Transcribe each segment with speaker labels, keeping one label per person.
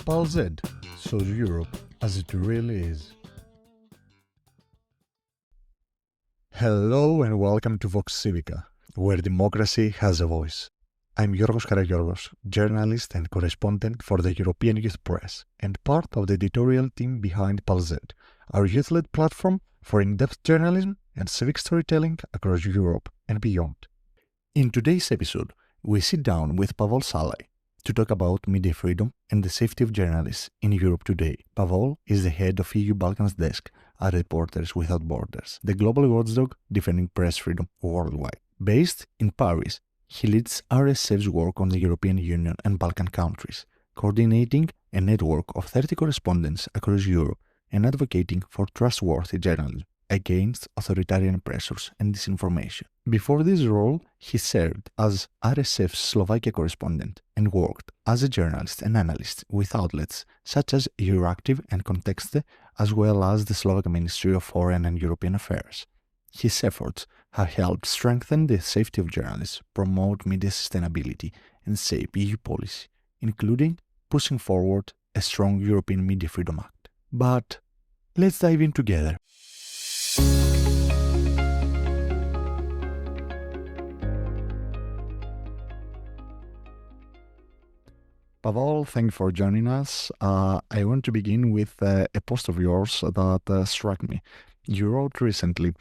Speaker 1: Pavol Z shows Europe as it really is. Hello and welcome to Vox Civica, where democracy has a voice. I'm Giorgos Karagiorgos, journalist and correspondent for the European Youth Press, and part of the editorial team behind Pavol Z, our youth-led platform for in-depth journalism and civic storytelling across Europe and beyond. In today's episode, we sit down with Pavol Szalai to talk about media freedom and the safety of journalists in Europe today. Pavol is the head of EU Balkans Desk at Reporters Without Borders, the global watchdog defending press freedom worldwide. Based in Paris, he leads RSF's work on the European Union and Balkan countries, coordinating a network of 30 correspondents across Europe and advocating for trustworthy journalism against authoritarian pressures and disinformation. Before this role, he served as RSF's Slovakia correspondent and worked as a journalist and analyst with outlets such as Euractiv and Contexte, as well as the Slovak Ministry of Foreign and European Affairs. His efforts have helped strengthen the safety of journalists, promote media sustainability, and shape EU policy, including pushing forward a strong European Media Freedom Act. But let's dive in together. Pavol, thank you for joining us. I want to begin with a post of yours that struck me. You wrote recently,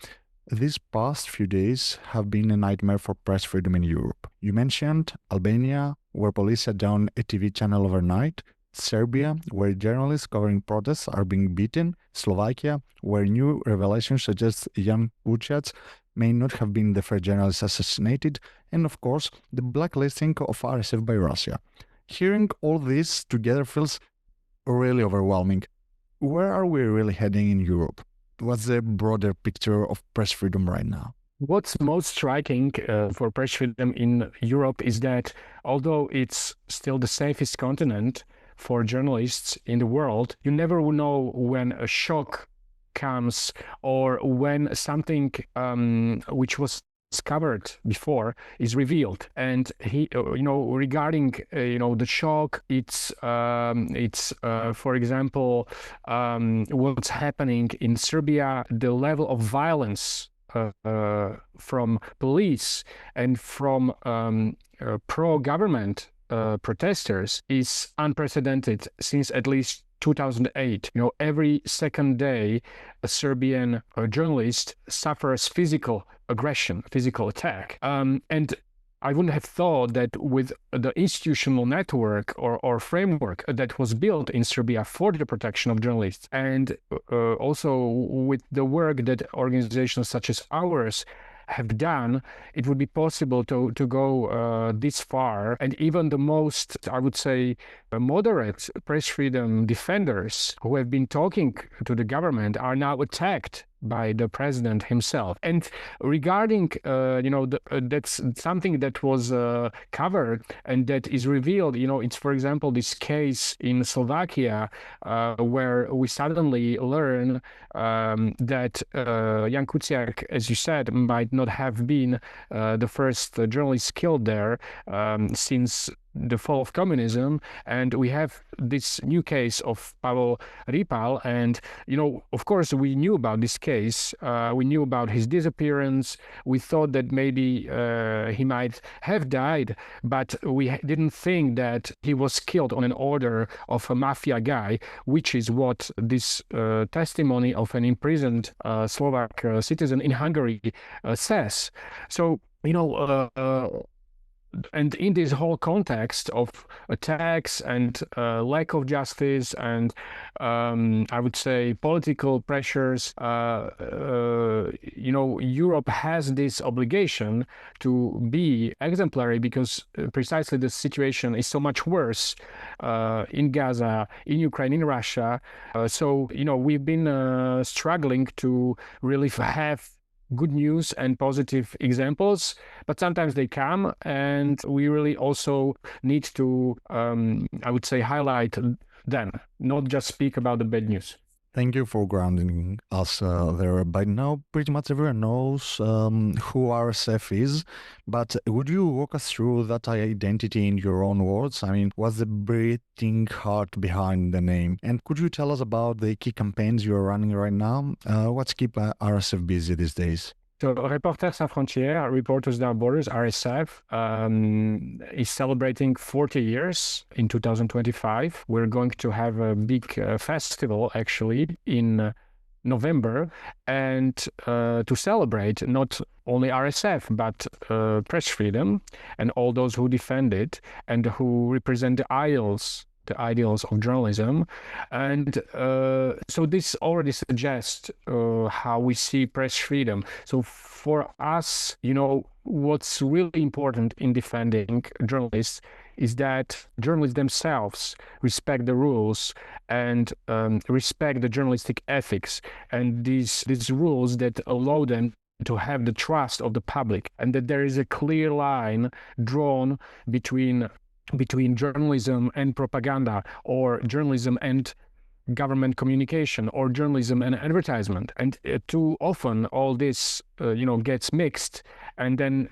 Speaker 1: "These past few days have been a nightmare for press freedom in Europe." You mentioned Albania, where police shut down a TV channel overnight, Serbia, where journalists covering protests are being beaten, Slovakia, where new revelations suggest Jan Kuciak may not have been the first journalist assassinated, and of course, the blacklisting of RSF by Russia. Hearing all this together feels really overwhelming. Where are we really heading in Europe? What's the broader picture of press freedom right now?
Speaker 2: What's most striking for press freedom in Europe is that although it's still the safest continent for journalists in the world, you never know when a shock comes or when something which was covered before is revealed. And regarding the shock, it's for example what's happening in Serbia, the level of violence from police and from pro-government protesters is unprecedented since at least 2008. Every second day, a Serbian journalist suffers physical aggression, physical attack. And I wouldn't have thought that with the institutional network or framework that was built in Serbia for the protection of journalists, and also with the work that organizations such as ours have done, it would be possible to go this far. And even the most, I would say, moderate press freedom defenders who have been talking to the government are now attacked by the president himself. And regarding, that's something that was covered and that is revealed. It's, for example, this case in Slovakia where we suddenly learn that Jan Kuciak, as you said, might not have been the first journalist killed there since the fall of communism. And we have this new case of Pavol Ripal, and of course we knew about this case, we knew about his disappearance, we thought that maybe he might have died, but we didn't think that he was killed on an order of a mafia guy, which is what this testimony of an imprisoned Slovak citizen in Hungary says. So and in this whole context of attacks and lack of justice and I would say political pressures, Europe has this obligation to be exemplary because precisely the situation is so much worse in Gaza, in Ukraine, in Russia. So we've been struggling to really have good news and positive examples, but sometimes they come, and we really also need to, I would say, highlight them, not just speak about the bad news.
Speaker 1: Thank you for grounding us there. By now, pretty much everyone knows who RSF is, but would you walk us through that identity in your own words? I mean, what's the beating heart behind the name? And could you tell us about the key campaigns you're running right now? What's keep RSF busy these days?
Speaker 2: So Reporters Sans Frontières, Reporters Without Borders, RSF, is celebrating 40 years in 2025. We're going to have a big festival, actually, in November, and to celebrate not only RSF, but press freedom and all those who defend it and who represent the ideals of journalism. And so this already suggests how we see press freedom. So for us, what's really important in defending journalists is that journalists themselves respect the rules and respect the journalistic ethics and these rules that allow them to have the trust of the public, and that there is a clear line drawn between journalism and propaganda, or journalism and government communication, or journalism and advertisement. And too often all this gets mixed, and then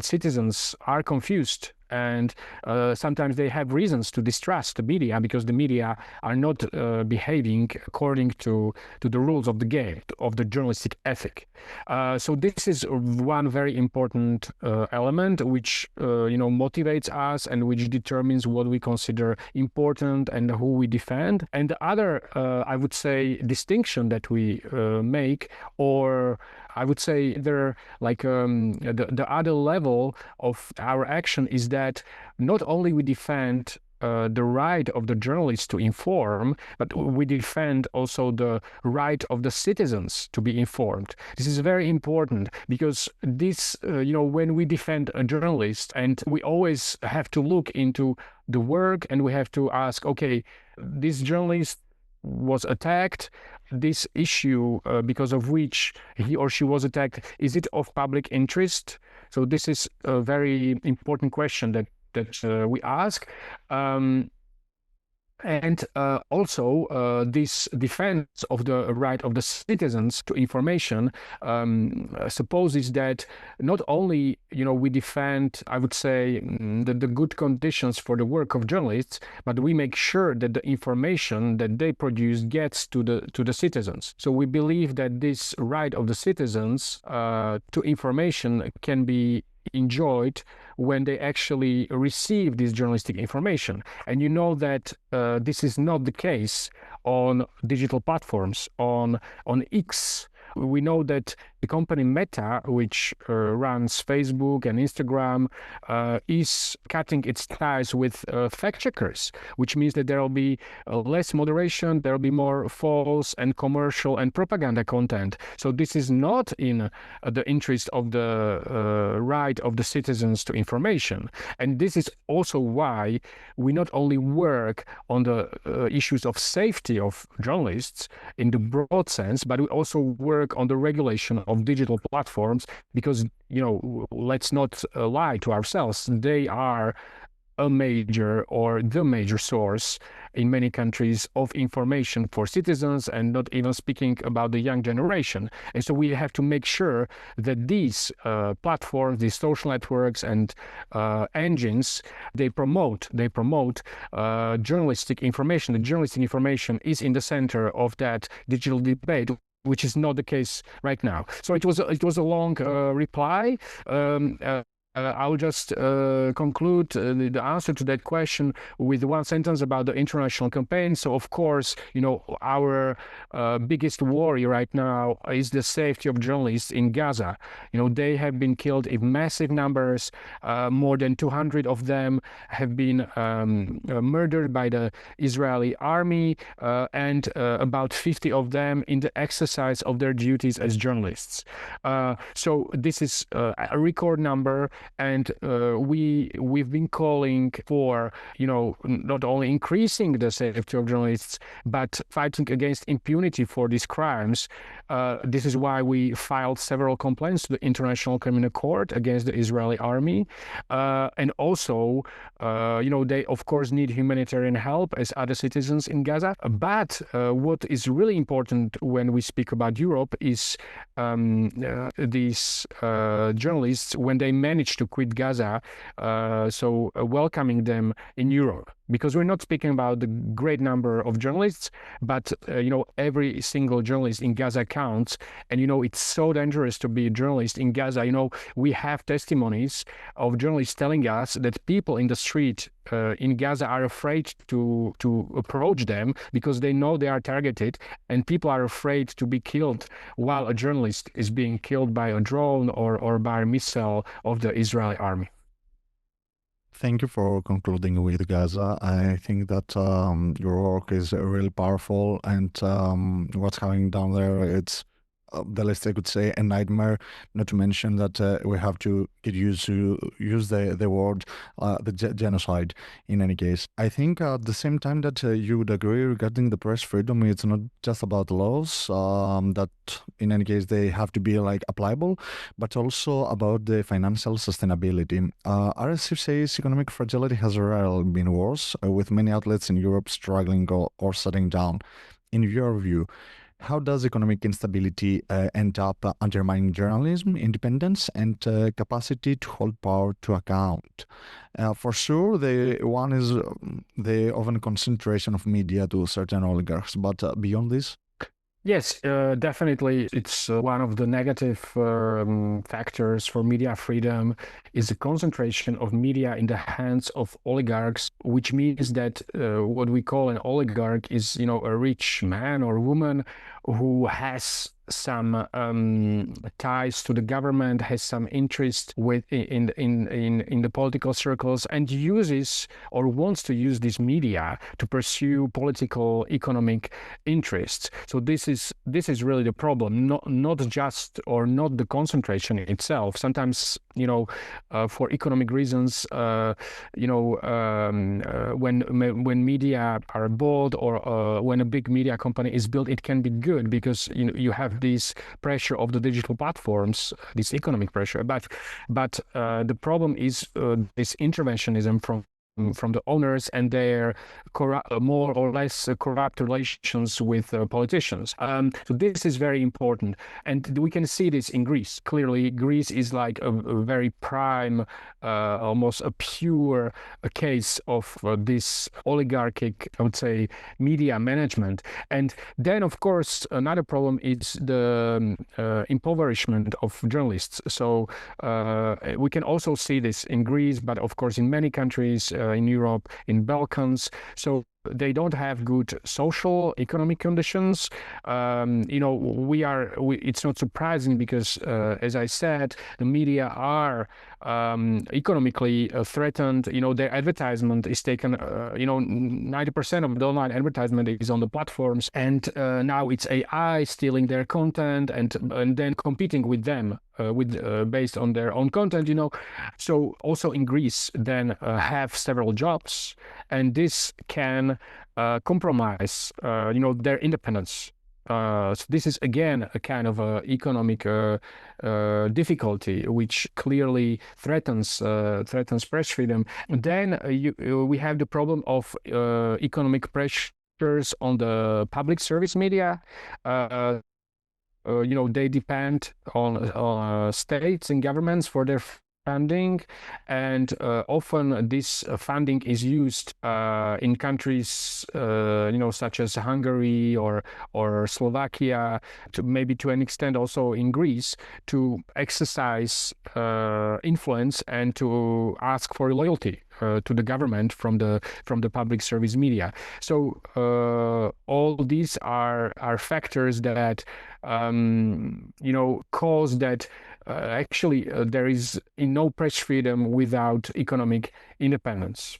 Speaker 2: citizens are confused, and sometimes they have reasons to distrust the media because the media are not behaving according to the rules of the game, of the journalistic ethic. So this is one very important element which motivates us and which determines what we consider important and who we defend. And the other, I would say, distinction that we make, or I would say the other level of our action is that not only we defend the right of the journalists to inform, but we defend also the right of the citizens to be informed. This is very important because this, when we defend a journalist, and we always have to look into the work and we have to ask, okay, this journalist was attacked, this issue because of which he or she was attacked, is it of public interest? So this is a very important question that we ask. And also this defense of the right of the citizens to information supposes that not only we defend, I would say, the good conditions for the work of journalists, but we make sure that the information that they produce gets to the citizens. So we believe that this right of the citizens to information can be enjoyed when they actually receive this journalistic information. And you know that this is not the case on digital platforms, on X. We know that the company Meta, which runs Facebook and Instagram, is cutting its ties with fact checkers, which means that there will be less moderation, there will be more false and commercial and propaganda content. So this is not in the interest of the right of the citizens to information. And this is also why we not only work on the issues of safety of journalists in the broad sense, but we also work on the regulation of digital platforms, because let's not lie to ourselves, they are a major or the major source in many countries of information for citizens, and not even speaking about the young generation. And so we have to make sure that these platforms, these social networks and engines, they promote journalistic information. The journalistic information is in the center of that digital debate, which is not the case right now. So it was a long reply. I'll just conclude the answer to that question with one sentence about the international campaign. So, of course, our biggest worry right now is the safety of journalists in Gaza. They have been killed in massive numbers. More than 200 of them have been murdered by the Israeli army, and about 50 of them in the exercise of their duties as journalists. So this is a record number. And we've been calling for, not only increasing the safety of journalists, but fighting against impunity for these crimes. This is why we filed several complaints to the International Criminal Court against the Israeli army. And also, they of course need humanitarian help as other citizens in Gaza. But what is really important when we speak about Europe is these journalists, when they manage to quit Gaza, so welcoming them in Europe. Because we're not speaking about the great number of journalists, but every single journalist in Gaza counts. And it's so dangerous to be a journalist in Gaza. We have testimonies of journalists telling us that people in the street in Gaza are afraid to approach them because they know they are targeted, and people are afraid to be killed while a journalist is being killed by a drone or by a missile of the Israeli army.
Speaker 1: Thank you for concluding with Gaza. I think that your work is really powerful, and what's happening down there, it's the least I could say, a nightmare. Not to mention that we have to get used to use the word genocide in any case. I think at the same time that you would agree regarding the press freedom, it's not just about laws that in any case they have to be like applicable, but also about the financial sustainability. RSF says economic fragility has rarely been worse, with many outlets in Europe struggling or shutting down. In your view, how does economic instability end up undermining journalism, independence, and capacity to hold power to account? For sure, the one is the often concentration of media to certain oligarchs, but beyond this?
Speaker 2: Yes, definitely. It's one of the negative factors for media freedom is the concentration of media in the hands of oligarchs, which means that what we call an oligarch is, a rich man or woman who has some ties to the government, has some interest in the political circles, and uses or wants to use this media to pursue political, economic interests. So this is really the problem, not just or not the concentration itself. Sometimes, for economic reasons, when media are bought or when a big media company is built, it can be good because you have this pressure of the digital platforms, this economic pressure. But the problem is this interventionism from the owners and their more or less corrupt relations with politicians. So this is very important. And we can see this in Greece. Clearly, Greece is like a very prime, almost a pure case of this oligarchic, I would say, media management. And then, of course, another problem is the impoverishment of journalists. So we can also see this in Greece, but of course in many countries in Europe, in Balkans. So they don't have good social, economic conditions. It's not surprising because, as I said, the media are economically threatened. Their advertisement is taken, 90% of the online advertisement is on the platforms. And now it's AI stealing their content and then competing with them based on their own content, So also in Greece, then have several jobs, and this can compromise, their independence. So this is again a kind of economic difficulty, which clearly threatens press freedom. Then we have the problem of economic pressures on the public service media. They depend on states and governments for their funding, and often this funding is used in countries such as Hungary or Slovakia, maybe to an extent also in Greece, to exercise influence and to ask for loyalty to the government from the public service media. So all these are factors that cause that actually there is no press freedom without economic independence.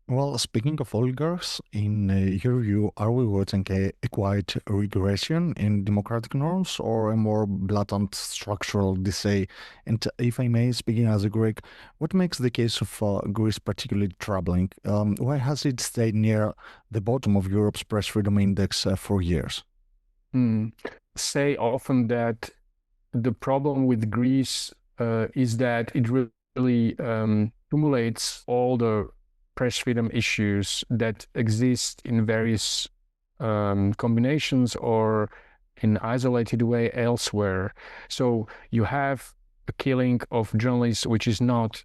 Speaker 1: Well, speaking of oligarchs, in your view, are we watching a quiet regression in democratic norms or a more blatant structural decay? And if I may, speaking as a Greek, what makes the case of Greece particularly troubling? Why has it stayed near the bottom of Europe's press freedom index for years?
Speaker 2: Say often that the problem with Greece is that it really accumulates all the press freedom issues that exist in various combinations or in isolated way elsewhere. So you have a killing of journalists which is not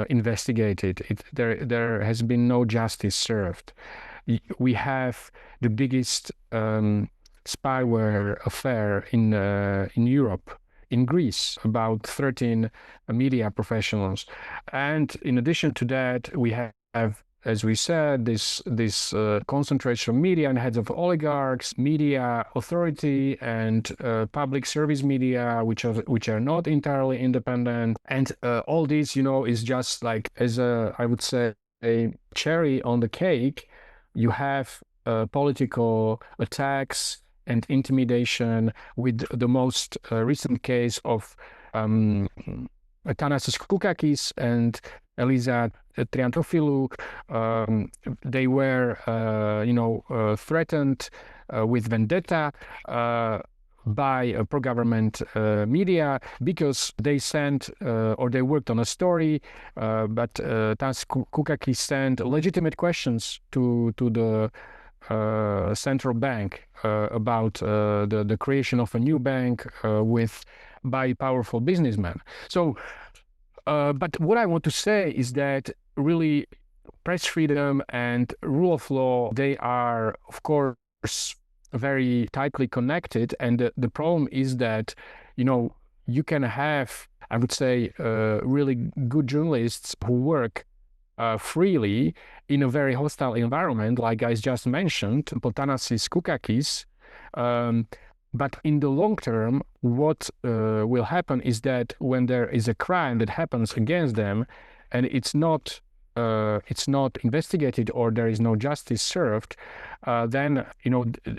Speaker 2: investigated. There has been no justice served. We have the biggest spyware affair in Europe, in Greece, about 13 media professionals, and in addition to that, we have, as we said, this concentration of media and heads of oligarchs, media authority, and public service media, which are not entirely independent, and all this, is just like as I would say, a cherry on the cake. You have political attacks and intimidation, with the most recent case of Thanasis Koukakis and Eliza Triantafylou. They were, threatened with vendetta by pro-government media because they sent or they worked on a story, but Thanasis Koukakis sent legitimate questions to the central bank about the creation of a new bank by powerful businessmen. So, but what I want to say is that really press freedom and rule of law, they are, of course, very tightly connected. And the problem is that, you can have, I would say, really good journalists who work freely in a very hostile environment, like I just mentioned, Thanasis Koukakis. But in the long term, what will happen is that when there is a crime that happens against them, and it's not investigated or there is no justice served, then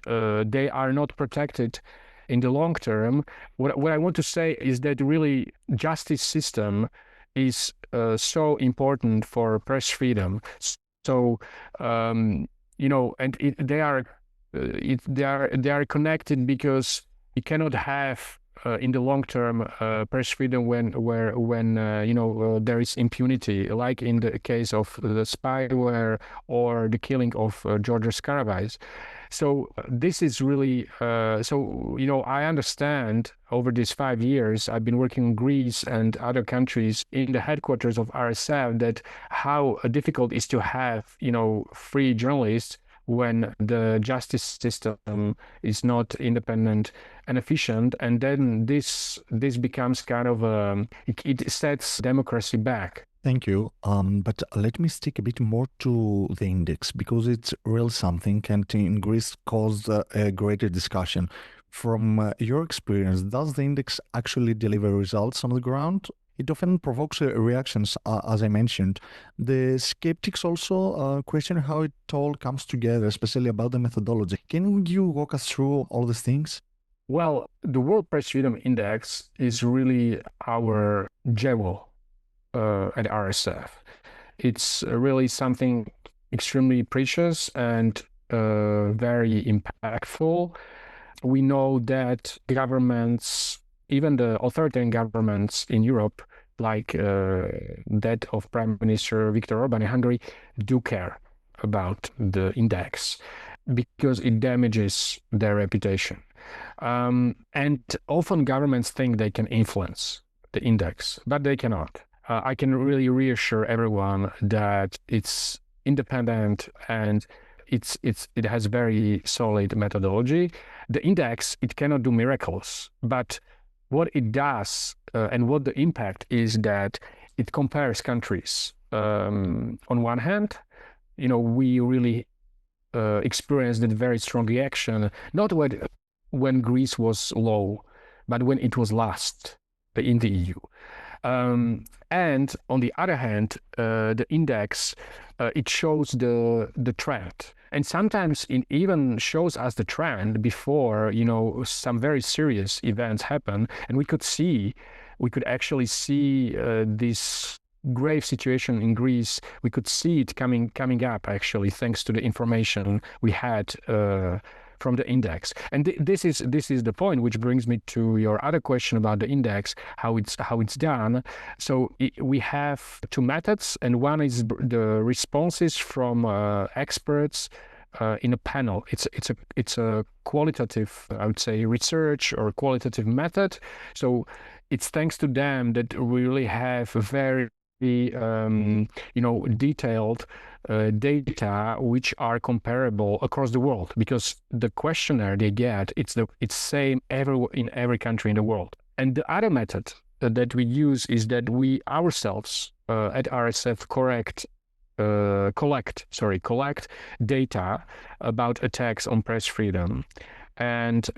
Speaker 2: they are not protected in the long term. What I want to say is that really justice system is so important for press freedom. So and they are connected because you cannot have in the long term press freedom when there is impunity, like in the case of the spyware or the killing of George Scarabais. So this is really I understand over these 5 years I've been working in Greece and other countries in the headquarters of RSF, that how difficult it is to have free journalists when the justice system is not independent and efficient, and then this becomes kind of it sets democracy back.
Speaker 1: Thank you. But let me stick a bit more to the index because it's real something and in Greece caused a greater discussion. From your experience, does the index actually deliver results on the ground? It often provokes reactions, as I mentioned. The skeptics also question how it all comes together, especially about the methodology. Can you walk us through all these things?
Speaker 2: Well, the World Press Freedom Index is really our jewel at RSF. It's really something extremely precious and very impactful. We know that governments, even the authoritarian governments in Europe, like that of Prime Minister Viktor Orban in Hungary, do care about the index because it damages their reputation. And often governments think they can influence the index, but they cannot. I can really reassure everyone that it's independent and it has very solid methodology. The index, it cannot do miracles, but what it does and what the impact is that it compares countries. On one hand, we really experienced a very strong reaction, not when Greece was low, but when it was last in the EU. And on the other hand, the index, it shows the trend. And sometimes it even shows us the trend before, some very serious events happen. And we could actually see this grave situation in Greece. We could see it coming up, actually, thanks to the information we had from the index. And this is the point, which brings me to your other question about the index, how it's done. So we have two methods, and one is the responses from experts in a panel. It's a qualitative, I would say, research or qualitative method. So it's thanks to them that we really have very detailed data which are comparable across the world, because the questionnaire they get, it's same in every country in the world. And the other method that we use is that we ourselves at RSF collect data about attacks on press freedom. And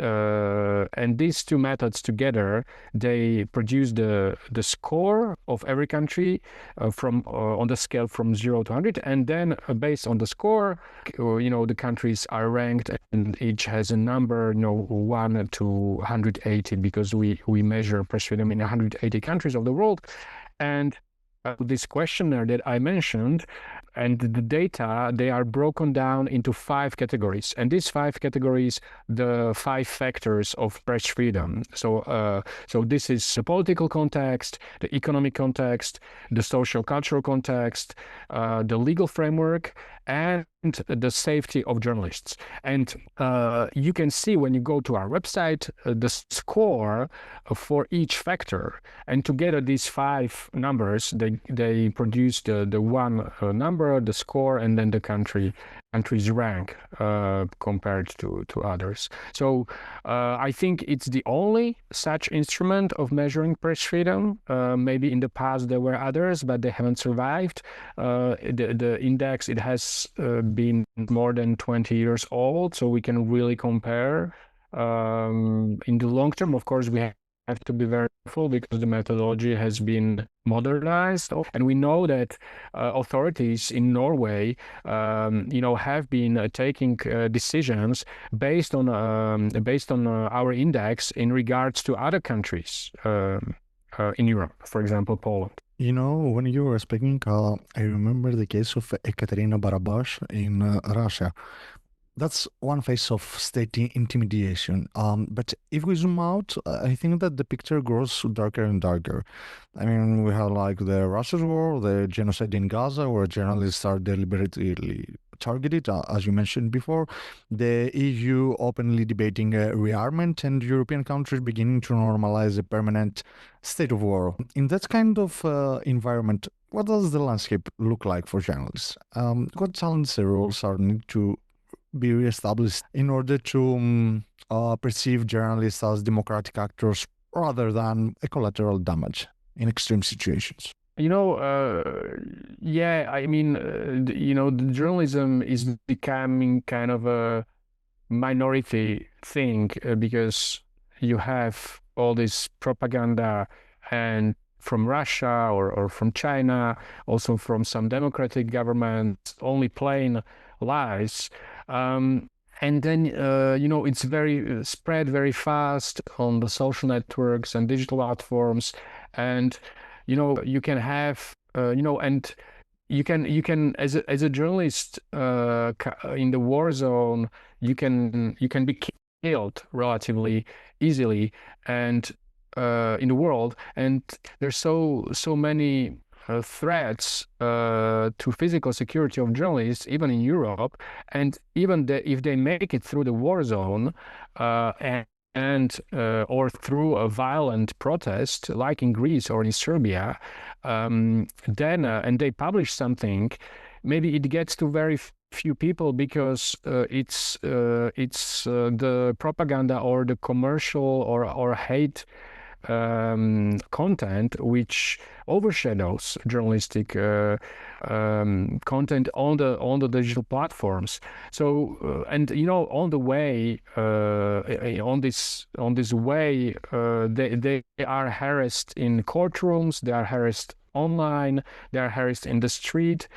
Speaker 2: these two methods together, they produce the score of every country from on the scale from 0 to 100, and then based on the score, the countries are ranked, and each has a number, 1 to 180, because we measure press freedom in 180 countries of the world. And this questionnaire that I mentioned, and the data, they are broken down into 5 categories. And these 5 categories, the 5 factors of press freedom. So this is the political context, the economic context, the social cultural context, the legal framework, and the safety of journalists. And you can see when you go to our website the score for each factor. And together these 5 numbers, they produce the one number, the score, and then the country's rank compared to others. So I think it's the only such instrument of measuring press freedom. Maybe in the past there were others, but they haven't survived. The index, it has been more than 20 years old, so we can really compare. In the long term, of course, we have to be very careful because the methodology has been modernized, and we know that authorities in Norway, have been taking decisions based on our index in regards to other countries in Europe, for example, Poland.
Speaker 1: When you were speaking, I remember the case of Ekaterina Barabash in Russia. That's one face of state intimidation. But if we zoom out, I think that the picture grows darker and darker. I mean, we have like the Russia's war, the genocide in Gaza, where journalists are deliberately targeted, as you mentioned before, the EU openly debating rearmament, and European countries beginning to normalize a permanent state of war. In that kind of environment, what does the landscape look like for journalists? What challenges and rules are needed to be reestablished in order to perceive journalists as democratic actors rather than a collateral damage in extreme situations?
Speaker 2: The journalism is becoming kind of a minority thing because you have all this propaganda, and from Russia or from China, also from some democratic governments, only plain lies. And then, it's very spread very fast on the social networks and digital platforms. And, you can have, and you can, as a journalist in the war zone, you can be killed relatively easily and in the world. And there's so many threats to physical security of journalists, even in Europe, and even if they make it through the war zone or through a violent protest, like in Greece or in Serbia, then and they publish something, maybe it gets to very few people because it's the propaganda or the commercial or hate content which overshadows journalistic content on the digital platforms. So and on the way on this way they are harassed in courtrooms, they are harassed online, they are harassed in the street.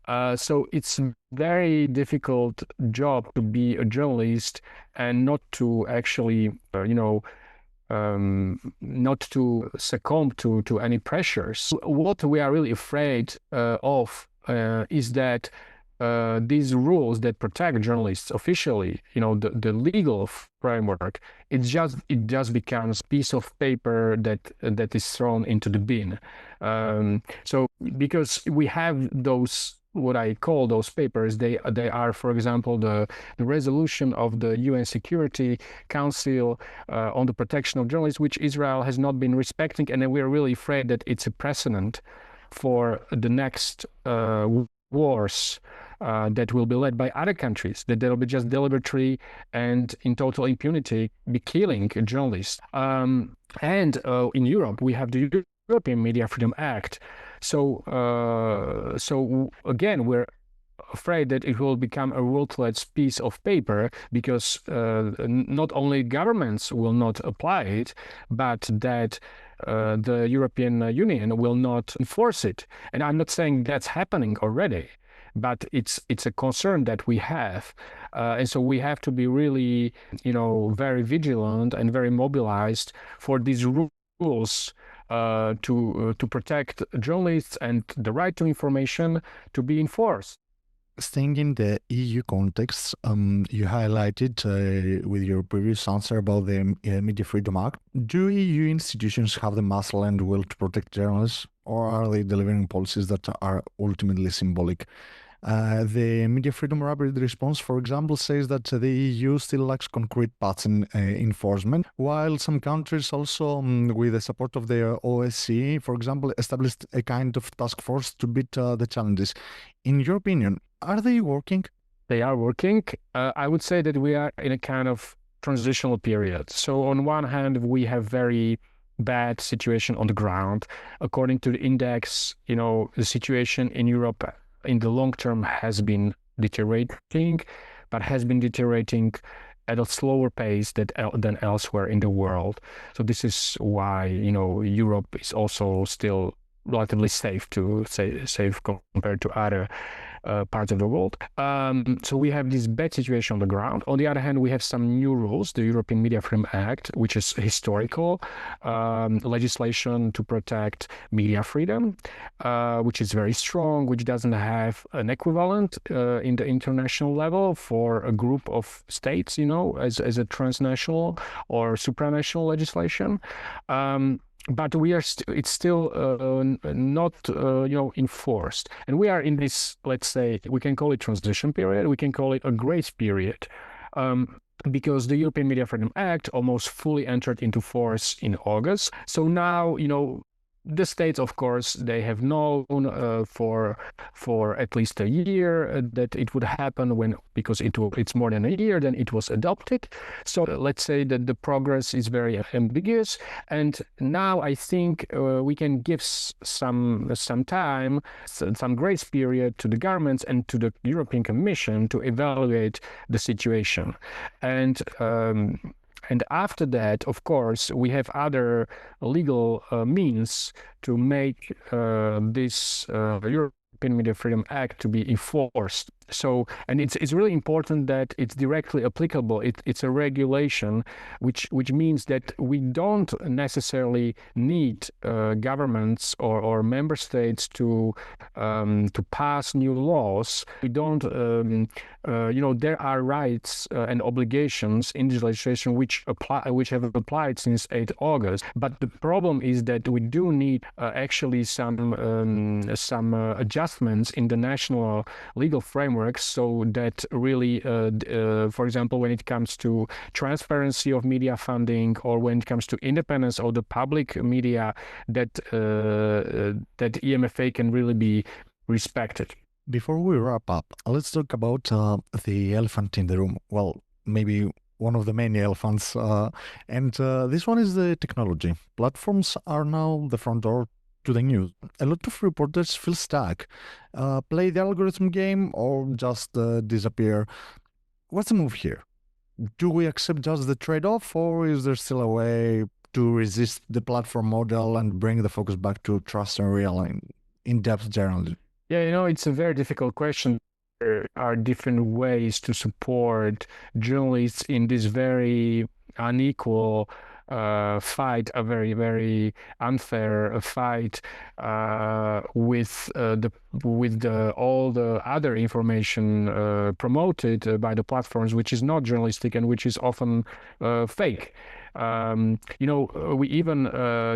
Speaker 2: So it's a very difficult job to be a journalist and not to actually not to succumb to any pressures. What we are really afraid of is that these rules that protect journalists officially, the legal framework, it just becomes a piece of paper that is thrown into the bin. So because we have those, what I call those papers, they are, for example, the resolution of the UN Security Council on the protection of journalists, which Israel has not been respecting, and we are really afraid that it's a precedent for the next wars that will be led by other countries, that they'll be just deliberately and in total impunity be killing journalists. And in Europe, we have the European Media Freedom Act. So again, we're afraid that it will become a ruthless piece of paper because not only governments will not apply it, but that the European Union will not enforce it. And I'm not saying that's happening already, but it's a concern that we have. And so we have to be really, very vigilant and very mobilized for these rules to protect journalists and the right to information to be enforced.
Speaker 1: Staying in the EU context, you highlighted with your previous answer about the Media Freedom Act. Do EU institutions have the muscle and will to protect journalists, or are they delivering policies that are ultimately symbolic? The Media Freedom Rapid Response, for example, says that the EU still lacks concrete paths in enforcement, while some countries also, with the support of the OSCE, for example, established a kind of task force to beat the challenges. In your opinion, are they working?
Speaker 2: They are working. I would say that we are in a kind of transitional period. So on one hand, we have very bad situation on the ground. According to the index, the situation in Europe in the long term has been deteriorating, but has been deteriorating at a slower pace than elsewhere in the world. So this is why Europe is also still relatively safe compared to other parts of the world. So we have this bad situation on the ground. On the other hand, we have some new rules, the European Media Freedom Act, which is historical legislation to protect media freedom, which is very strong, which doesn't have an equivalent in the international level for a group of states, as a transnational or supranational legislation. But it's still not enforced, and we are in this, let's say, we can call it transition period, we can call it a grace period, because the European Media Freedom Act almost fully entered into force in August. So now the states, of course, they have known for at least a year that it would happen because it's more than a year then it was adopted. So let's say that the progress is very ambiguous, and now I think we can give some time, some grace period to the governments and to the European Commission to evaluate the situation. And after that, of course, we have other legal means to make this European Media Freedom Act to be enforced. So, and it's really important that it's directly applicable. It's a regulation, which means that we don't necessarily need governments or member states to pass new laws. We don't, there are rights and obligations in this legislation which have applied since 8 August. But the problem is that we do need actually some adjustments in the national legal framework, so that really, for example, when it comes to transparency of media funding, or when it comes to independence of the public media, that EMFA can really be respected.
Speaker 1: Before we wrap up, let's talk about the elephant in the room. Well, maybe one of the main elephants. And this one is the technology. Platforms are now the front door to the news. A lot of reporters feel stuck, play the algorithm game or just disappear. What's the move here? Do we accept just the trade-off, or is there still a way to resist the platform model and bring the focus back to trust and real in-depth journalism?
Speaker 2: Yeah, it's a very difficult question. There are different ways to support journalists in this very unequal fight, a very, very unfair fight with all the other information promoted by the platforms, which is not journalistic and which is often fake. We even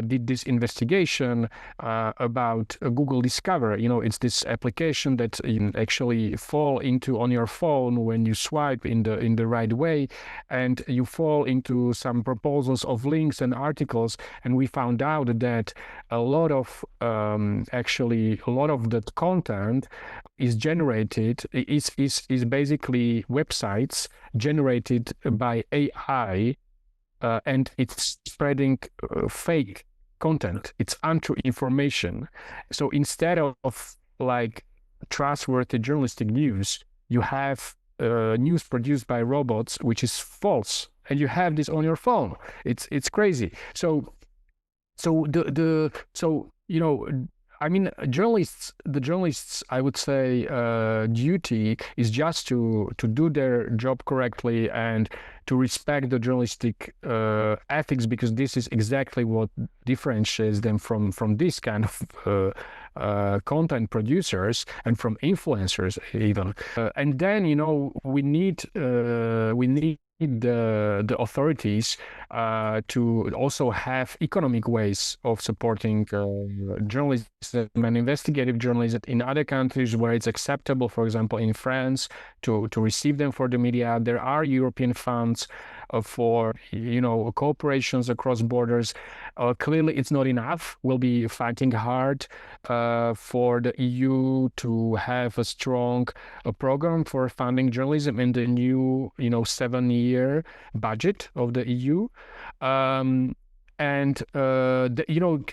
Speaker 2: did this investigation about Google Discover. It's this application that you actually fall into on your phone when you swipe in the right way, and you fall into some proposals of links and articles. And we found out that a lot of that content is generated is basically websites generated by AI. And it's spreading fake content. It's untrue information. So instead of like trustworthy journalistic news, you have news produced by robots, which is false, and you have this on your phone. It's crazy. The journalists, I would say, duty is just to do their job correctly and to respect the journalistic ethics, because this is exactly what differentiates them from this kind of content producers and from influencers even. And then we need the authorities to also have economic ways of supporting journalism and investigative journalism in other countries where it's acceptable. For example, in France, to receive them for the media. There are European funds for cooperations across borders. Clearly, it's not enough. We'll be fighting hard for the EU to have a strong program for funding journalism in the new 7-year budget of the EU. And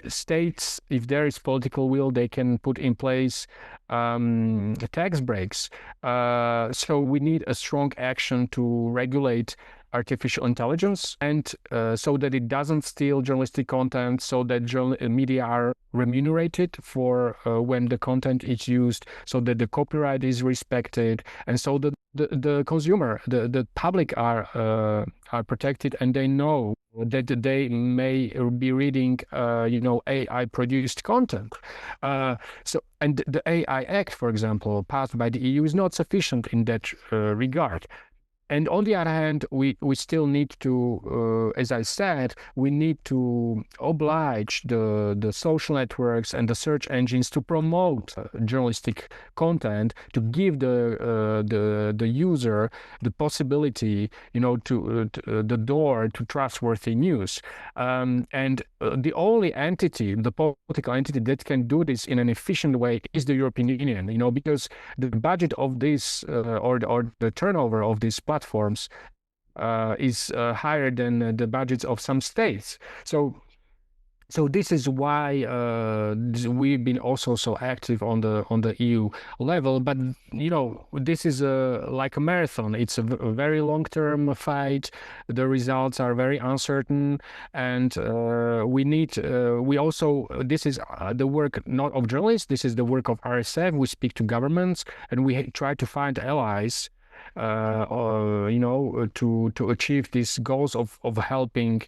Speaker 2: states, if there is political will, they can put in place tax breaks. So we need a strong action to regulate artificial intelligence, and so that it doesn't steal journalistic content, so that media are remunerated for when the content is used, so that the copyright is respected, and so that the consumer, the public are protected, and they know that they may be reading AI produced content. And the AI Act, for example, passed by the EU, is not sufficient in that regard. And on the other hand, we still need to, as I said, we need to oblige the social networks and the search engines to promote journalistic content, to give the user the possibility, to the door to trustworthy news. And the only entity, the political entity that can do this in an efficient way is the European Union, because the budget of this or the turnover of these platforms is higher than the budgets of some states. So this is why we've been also so active on the EU level. But this is like a marathon. It's a very long-term fight. The results are very uncertain, and we also, this is the work not of journalists. This is the work of RSF. We speak to governments, and we try to find allies to achieve these goals of helping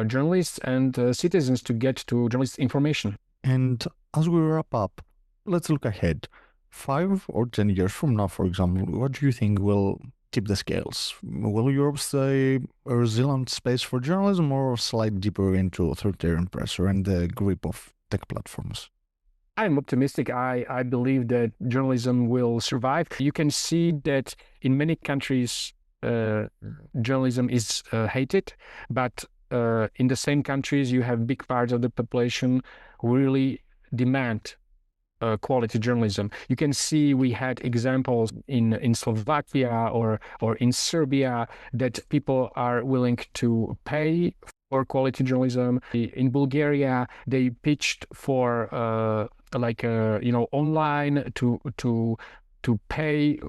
Speaker 2: journalists and citizens to get to journalist information.
Speaker 1: And as we wrap up, let's look ahead. 5 or 10 years from now, for example, what do you think will tip the scales? Will Europe stay a resilient space for journalism, or slide deeper into authoritarian pressure and the grip of tech platforms?
Speaker 2: I'm optimistic. I believe that journalism will survive. You can see that in many countries, journalism is hated, but in the same countries, you have big parts of the population who really demand quality journalism. You can see we had examples in Slovakia or in Serbia that people are willing to pay for quality journalism. In Bulgaria, they pitched for online to pay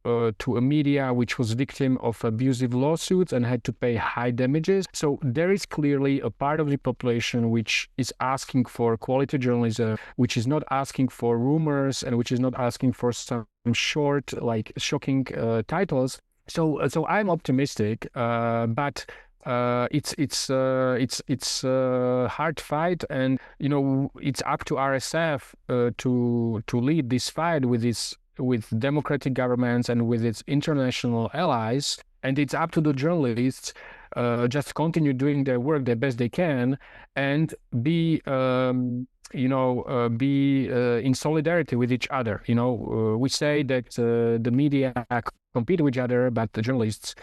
Speaker 2: to a media which was victim of abusive lawsuits and had to pay high damages. So there is clearly a part of the population which is asking for quality journalism, which is not asking for rumors and which is not asking for some short, shocking titles. So I'm optimistic, but it's a hard fight, and it's up to RSF to lead this fight with democratic governments and with its international allies, and it's up to the journalists just continue doing their work the best they can and be in solidarity with each other. We say that the media compete with each other, but the journalists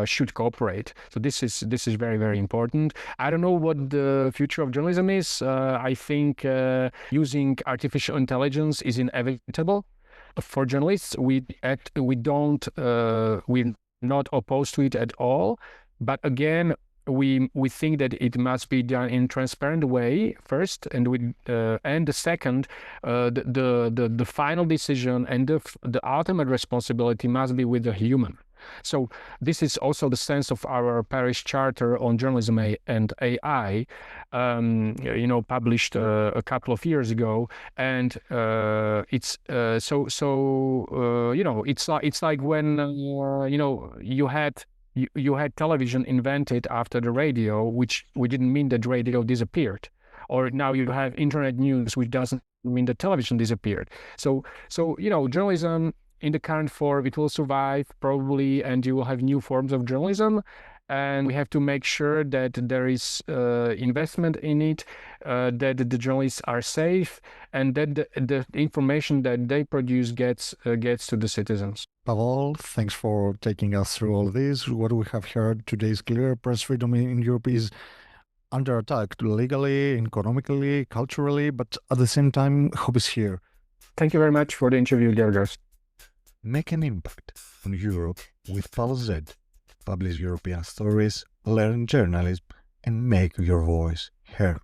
Speaker 2: should cooperate. So this is very, very important. I don't know what the future of journalism is. I think using artificial intelligence is inevitable. For journalists, we're not opposed to it at all. But again, we think that it must be done in a transparent way first, and the second, the final decision and the ultimate responsibility must be with the human. So this is also the sense of our Paris Charter on Journalism and AI, published a couple of years ago, and it's like when you had television invented after the radio, which we didn't mean that radio disappeared, or now you have internet news, which doesn't mean that television disappeared. So journalism in the current form, it will survive probably, and you will have new forms of journalism. And we have to make sure that there is investment in it, that the journalists are safe, and that the information that they produce gets to the citizens.
Speaker 1: Pavol, thanks for taking us through all this. What we have heard today is clear. Press freedom in Europe is under attack legally, economically, culturally, but at the same time, hope is here.
Speaker 2: Thank you very much for the interview, Georgios.
Speaker 1: Make an impact on Europe with Pavol Z. Publish European stories, learn journalism, and make your voice heard.